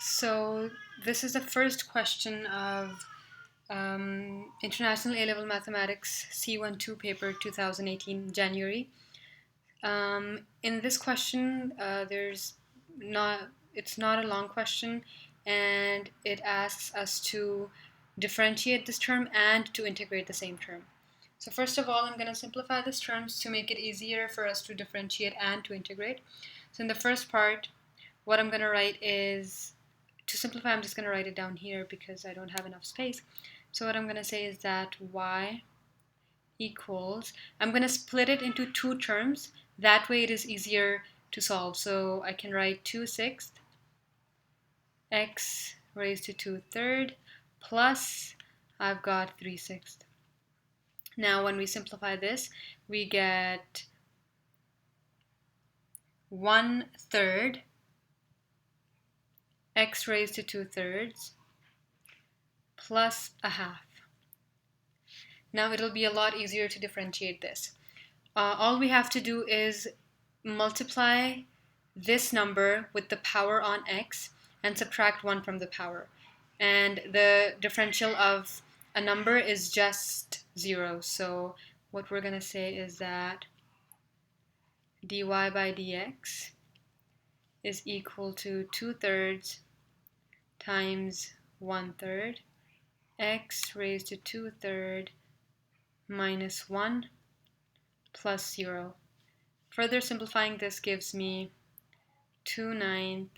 So this is the first question of International A-Level Mathematics C12 paper 2018 January. In this question, it's not a long question, and it asks us to differentiate this term and to integrate the same term. So first of all, I'm going to simplify these terms to make it easier for us to differentiate and to integrate. So in the first part, what I'm going to write is, to simplify, I'm just going to write it down here because I don't have enough space. So what I'm going to say is that y equals, I'm going to split it into two terms. That way it is easier to solve. So I can write 2/6 x raised to 2/3 plus I've got 3/6. Now when we simplify this, we get 1/3 x raised to 2/3 plus a half. Now it'll be a lot easier to differentiate this. All we have to do is multiply this number with the power on x and subtract 1 from the power. And the differential of a number is just 0. So what we're going to say is that dy by dx is equal to 2/3 times 1/3 x raised to 2/3 minus 1 plus 0. Further simplifying this gives me 2/9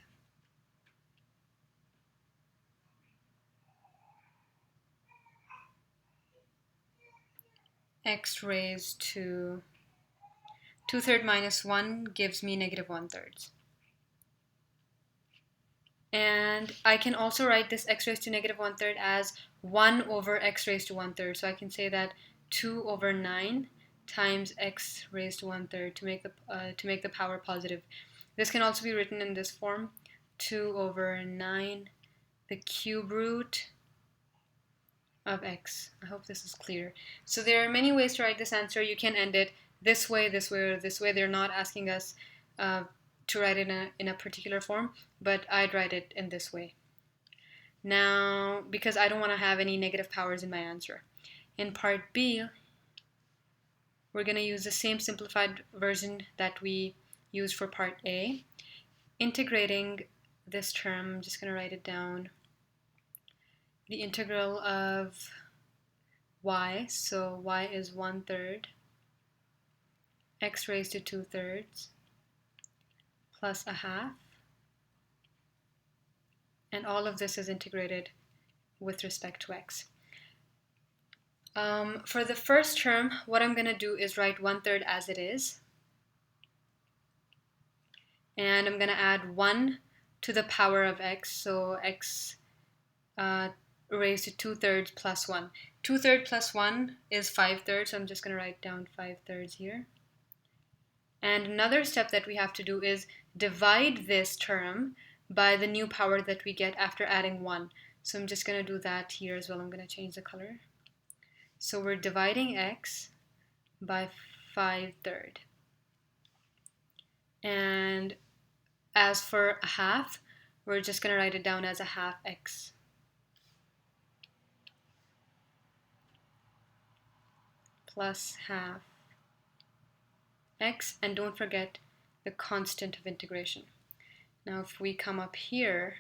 x raised to 2/3 minus 1 gives me negative 1/3. And I can also write this x raised to negative 1/3 as 1 over x raised to 1/3. So I can say that 2/9 times x raised to 1/3 to make the power positive. This can also be written in this form: 2/9 the cube root of x. I hope this is clear. So there are many ways to write this answer. You can end it this way, this way, or this way. They're not asking us to write it in a particular form, but I'd write it in this way. Now, because I don't want to have any negative powers in my answer. In part B, we're going to use the same simplified version that we used for part A. Integrating this term, I'm just going to write it down. The integral of y, so y is 1/3 x raised to 2/3 plus a half, and all of this is integrated with respect to x. For the first term, what I'm going to do is write 1/3 as it is, and I'm going to add 1 to the power of x, so x raised to 2/3 plus 1. 2/3 plus 1 is 5/3, so I'm just going to write down 5/3 here. And another step that we have to do is divide this term by the new power that we get after adding 1. So I'm just going to do that here as well. I'm going to change the color. So we're dividing x by 5/3. And as for a half, we're just going to write it down as a half x. Plus half x, and don't forget the constant of integration. Now if we come up here,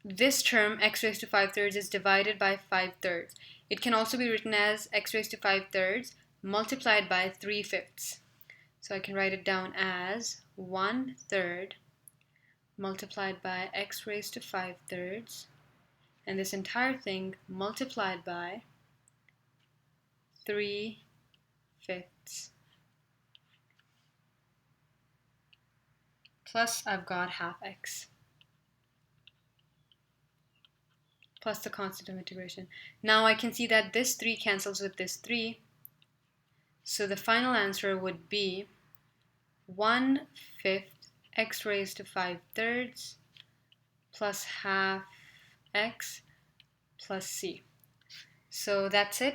this term, x raised to 5/3, is divided by 5/3. It can also be written as x raised to 5/3 multiplied by 3/5. So I can write it down as 1/3 multiplied by x raised to 5/3, and this entire thing multiplied by 3/5. Plus I've got half x. Plus the constant of integration. Now I can see that this 3 cancels with this 3. So the final answer would be 1/5 x raised to 5/3 plus half x plus c. So that's it.